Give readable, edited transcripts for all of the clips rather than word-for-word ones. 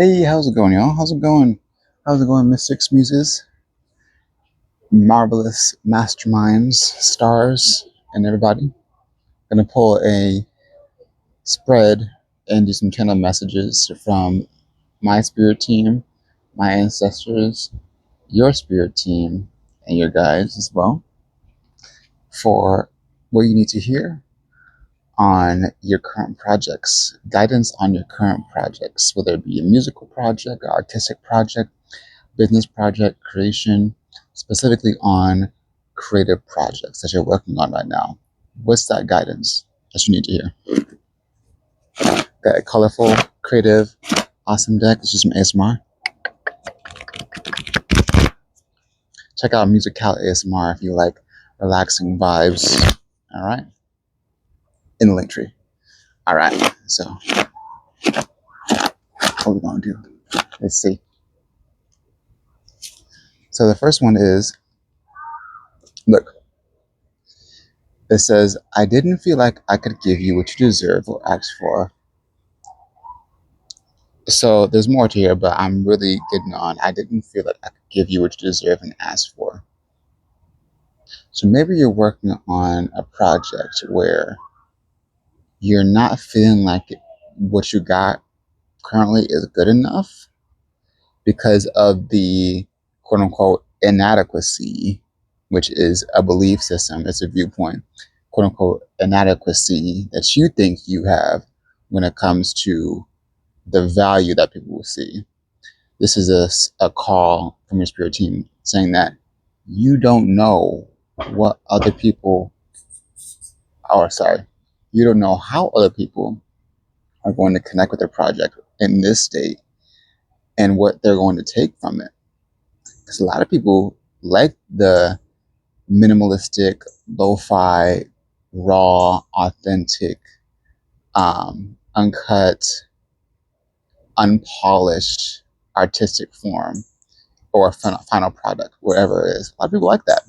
Hey, how's it going, y'all? How's it going? How's it going, Mystics, Muses, marvelous masterminds, stars, and everybody? Gonna pull a spread and do some channel messages from my spirit team, my ancestors, your spirit team, and your guides as well for what you need to hear on your current projects, guidance on your current projects, whether it be a musical project, artistic project, business project creation, specifically on creative projects that you're working on right now. What's that guidance that you need to hear? Got a colorful, creative, awesome deck. It's just some ASMR. Check out Musical ASMR if you like relaxing vibes. All right. In the link tree. All right. So, what are we going to do? Let's see. So, the first one is look, it says, I didn't feel like I could give you what you deserve or ask for. So there's more to here, but I'm really getting on. I didn't feel like I could give you what you deserve and ask for. So maybe you're working on a project where you're not feeling like what you got currently is good enough because of the quote unquote inadequacy, which is a belief system, it's a viewpoint, quote unquote inadequacy that you think you have when it comes to the value that people will see. This is a call from your spirit team saying that you don't know what other people, or sorry, you don't know how other people are going to connect with their project in this state and what they're going to take from it. Because a lot of people like the minimalistic, lo-fi, raw, authentic, uncut, unpolished, artistic form or final product, whatever it is. A lot of people like that.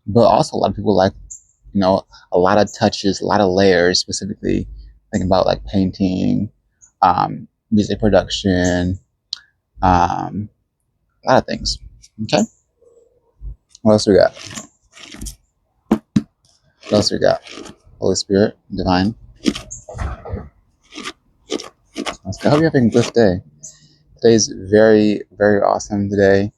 But also a lot of people like, a lot of touches, a lot of layers, specifically thinking about like painting, music production, a lot of things. Okay. What else we got? What else we got? Holy Spirit, Divine. Let's go. I hope you're having a good day. Today's very, very awesome today.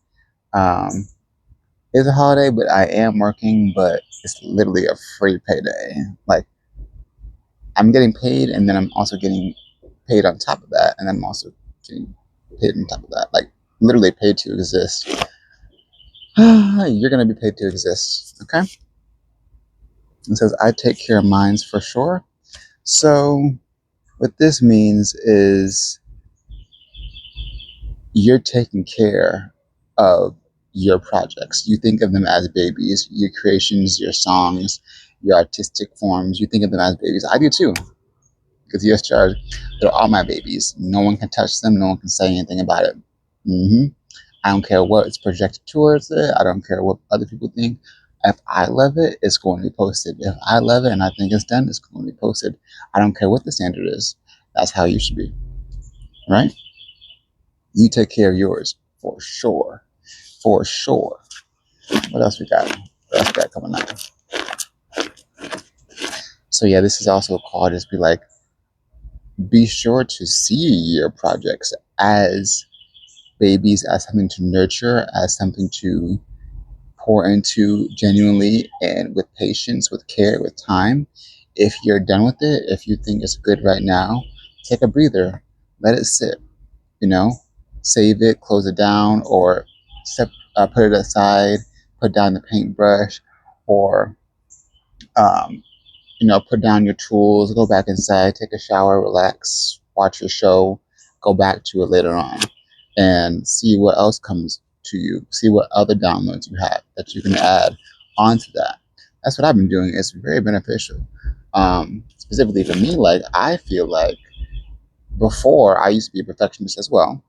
It's a holiday, but I am working, but it's literally a free payday. Like, I'm getting paid, and then I'm also getting paid on top of that, and then I'm also getting paid on top of that. Like, literally paid to exist. You're going to be paid to exist, okay? It says, I take care of mines for sure. So, what this means is you're taking care of your projects. You think of them as babies, your creations, your songs, your artistic forms. You think of them as babies. I do too. Because yes, Charles, they're all my babies. No one can touch them. No one can say anything about it. I don't care what is projected towards it. I don't care what other people think. If I love it, it's going to be posted. If I love it and I think it's done, it's going to be posted. I don't care what the standard is. That's how you should be, right? You take care of yours for sure. For sure. What else we got? What else we got coming up? So yeah, this is also a call to just be like, be sure to see your projects as babies, as something to nurture, as something to pour into genuinely and with patience, with care, with time. If you're done with it, if you think it's good right now, take a breather, let it sit, save it, close it down, or put it aside, put down the paintbrush, or put down your tools, go back inside, take a shower, relax, watch your show, go back to it later on, and see what else comes to you. See what other downloads you have that you can add onto that. That's what I've been doing. It's very beneficial. Specifically for me, like I feel like before I used to be a perfectionist as well,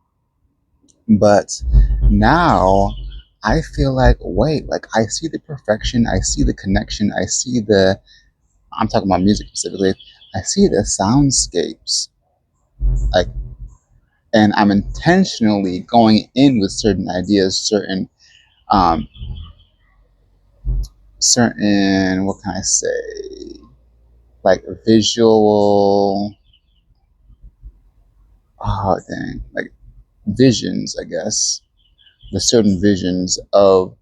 but now I feel like, wait, like I see the perfection, I see the connection, I see I'm talking about music specifically, I see the soundscapes Like, and I'm intentionally going in with certain ideas, um, certain, what can I say, like visual, oh dang, like visions, I guess, the certain visions of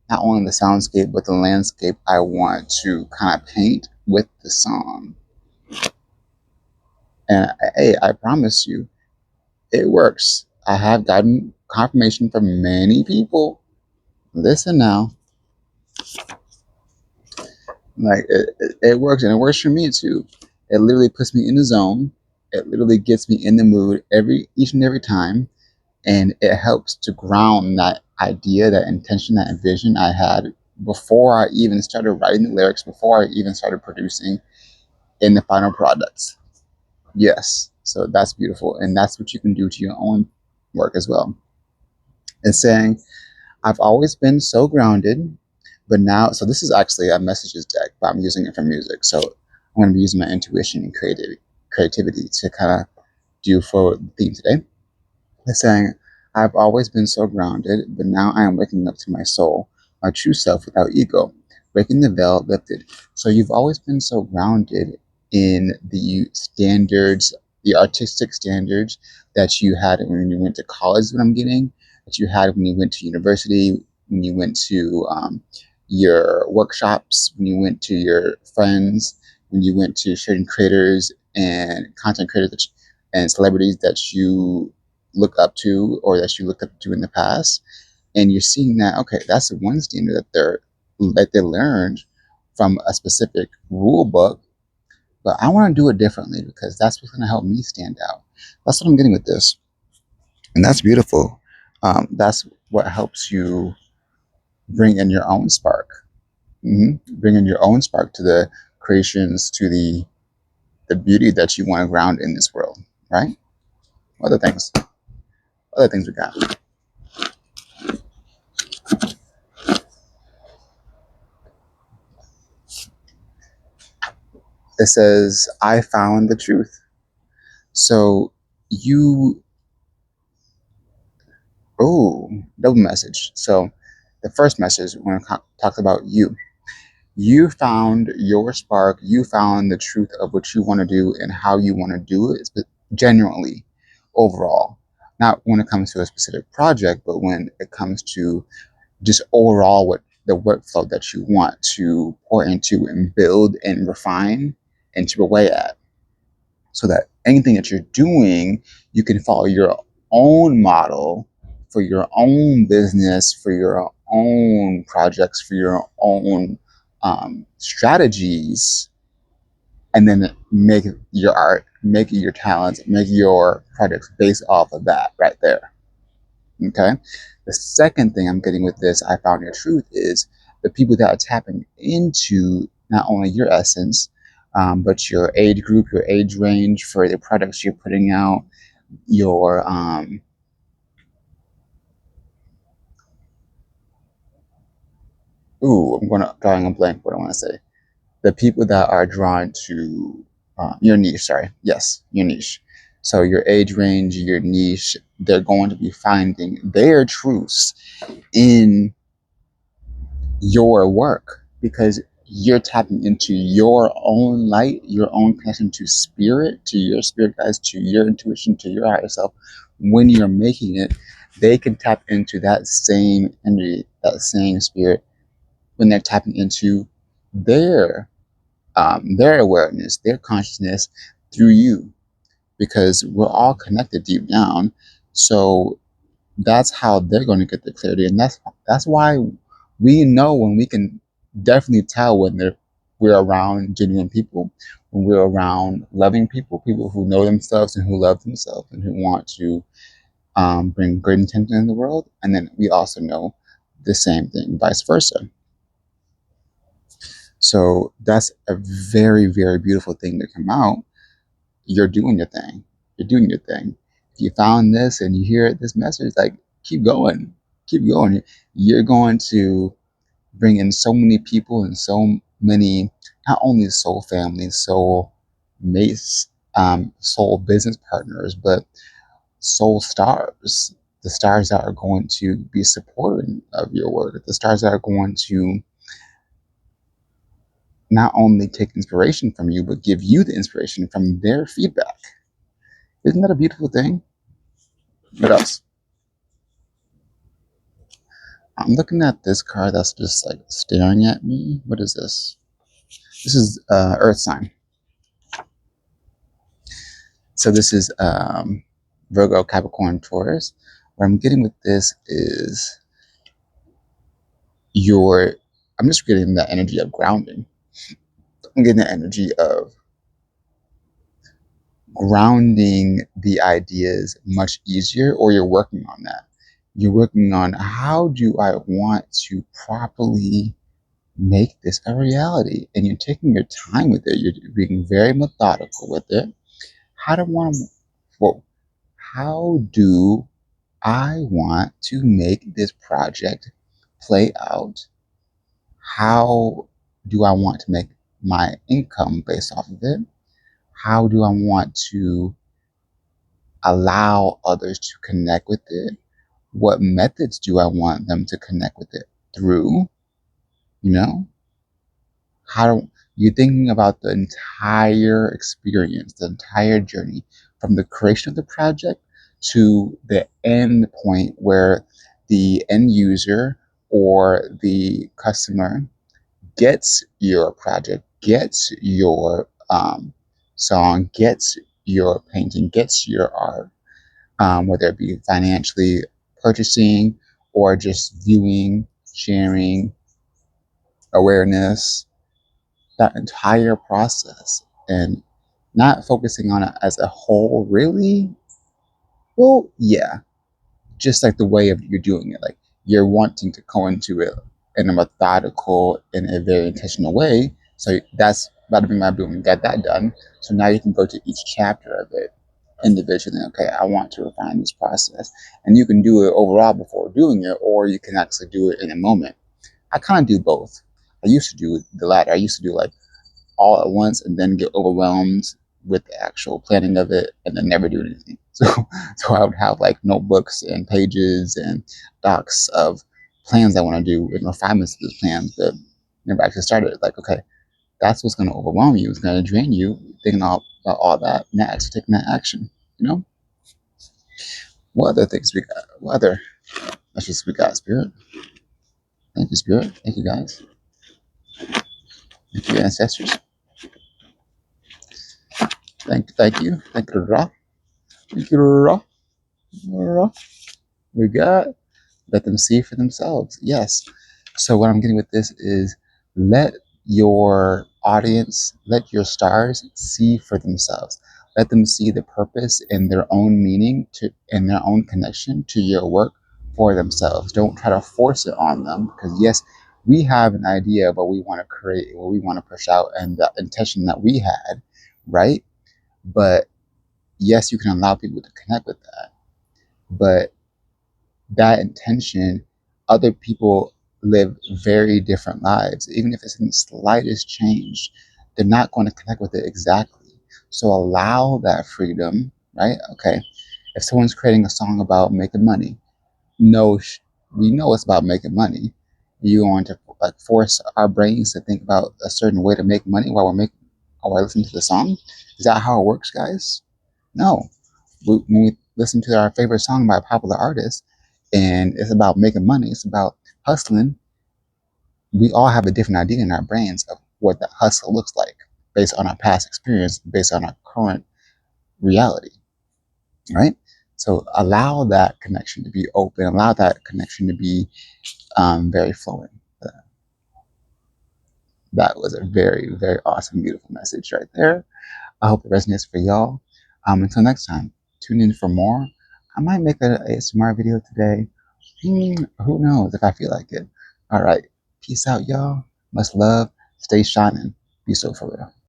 not only the soundscape but the landscape I want to kind of paint with the song. And hey, I promise you, it works. I have gotten confirmation from many people. Listen now, like it works, and it works for me too. It literally puts me in the zone. It literally gets me in the mood each and every time, and it helps to ground that idea, that intention, that vision I had before I even started writing the lyrics, before I even started producing in the final products. Yes, so that's beautiful, and that's what you can do to your own work as well. It's saying, I've always been so grounded, but now, so this is actually a messages deck, but I'm using it for music. So I'm going to be using my intuition and creativity to kind of do for the theme today. It's saying, I've always been so grounded, but now I am waking up to my soul, my true self without ego, breaking the veil lifted. So you've always been so grounded in the standards, the artistic standards that you had when you went to college, is what I'm getting, that you had when you went to university, when you went to your workshops, when you went to your friends, when you went to certain creators and content creators and celebrities that you look up to or that you looked up to in the past, and you're seeing that, okay, that's the one standard that they learned from a specific rule book, but I want to do it differently because that's what's going to help me stand out. That's what I'm getting with this, and that's beautiful. That's what helps you bring in your own spark. Bring in your own spark to the creations, to the beauty that you want to ground in this world, right? Other things, other things we got. It says, I found the truth. So you, oh, double message. So the first message, when I talk about you, you found your spark, you found the truth of what you want to do and how you want to do it, genuinely, overall. Not when it comes to a specific project, but when it comes to just overall what the workflow that you want to pour into and build and refine and chip away at. So that anything that you're doing, you can follow your own model for your own business, for your own projects, for your own strategies, and then make your art, make your talents, make your projects based off of that right there. Okay. The second thing I'm getting with this, I found your truth, is the people that are tapping into not only your essence, but your age group, your age range for the products you're putting out, your I'm gonna drawing a blank. What I want to say, the people that are drawn to your niche. Sorry, yes, your niche. So your age range, your niche, they're going to be finding their truths in your work because you're tapping into your own light, your own connection to spirit, to your spirit guides, to your intuition, to your higher self. When you're making it, they can tap into that same energy, that same spirit when they're tapping into their awareness, their consciousness through you, because we're all connected deep down. So that's how they're going to get the clarity, and that's why we know when we can definitely tell when we're around genuine people, when we're around loving people, people who know themselves and who love themselves and who want to bring great intention in the world, and then we also know the same thing, vice versa. So that's a very, very beautiful thing to come out. You're doing your thing. You're doing your thing. If you found this and you hear this message, like, keep going, keep going. You're going to bring in so many people and so many, not only soul families, soul mates, soul business partners, but soul stars, the stars that are going to be supporting of your work, the stars that are going to not only take inspiration from you, but give you the inspiration from their feedback. Isn't that a beautiful thing? What else? I'm looking at this card that's just like staring at me. What is this? This is Earth sign. So this is Virgo, Capricorn, Taurus. What I'm getting with this is your, I'm just getting that energy of grounding. I'm getting the energy of grounding the ideas much easier, or you're working on that. You're working on, how do I want to properly make this a reality? And you're taking your time with it. You're being very methodical with it. How do I want to, well, how do I want to make this project play out? How do I want to make my income based off of it? How do I want to allow others to connect with it? What methods do I want them to connect with it through? You know, how do you're thinking about the entire experience, the entire journey from the creation of the project to the end point where the end user or the customer gets your project, gets your song, gets your painting, gets your art, whether it be financially purchasing or just viewing, sharing, awareness, that entire process, and not focusing on it as a whole, really. Well, yeah, just like the way of you're doing it, like you're wanting to go into it in a methodical, in a very intentional way. So that's about to my boom, get that done. So now you can go to each chapter of it individually. Okay, I want to refine this process, and you can do it overall before doing it, or you can actually do it in a moment. I kind of do both. I used to do the latter. I used to do like all at once and then get overwhelmed with the actual planning of it and then never do anything. So I would have like notebooks and pages and docs of plans I want to do with refinements of those plans, but never actually started. Like, okay, that's what's going to overwhelm you. It's going to drain you thinking about all that next, taking that action. You know, what other things we got? What other messages we got? Spirit. Thank you, Spirit. Thank you, guys. Thank you, ancestors. Thank you. Thank you, Ra. Thank you, Ra. Ra. We got, let them see for themselves. Yes. So what I'm getting with this is, let your audience, let your stars see for themselves. Let them see the purpose and their own meaning to, and their own connection to your work for themselves. Don't try to force it on them, because yes, we have an idea of what we want to create, what we want to push out, and the intention that we had, right? But yes, you can allow people to connect with that. But that intention, other people live very different lives. Even if it's in the slightest change, they're not going to connect with it exactly. So allow that freedom, right? Okay, if someone's creating a song about making money, no, we know it's about making money. You want to like force our brains to think about a certain way to make money while we're making, while we're listening to the song? Is that how it works, guys? No. When we listen to our favorite song by a popular artist and it's about making money, it's about hustling, we all have a different idea in our brains of what that hustle looks like based on our past experience, based on our current reality, right? So allow that connection to be open, allow that connection to be very flowing. That was a very, very awesome, beautiful message right there. I hope it resonates for y'all. Until next time, tune in for more. I might make an ASMR video today. Who knows if I feel like it. All right. Peace out, y'all. Much love. Stay shining. Be so for real.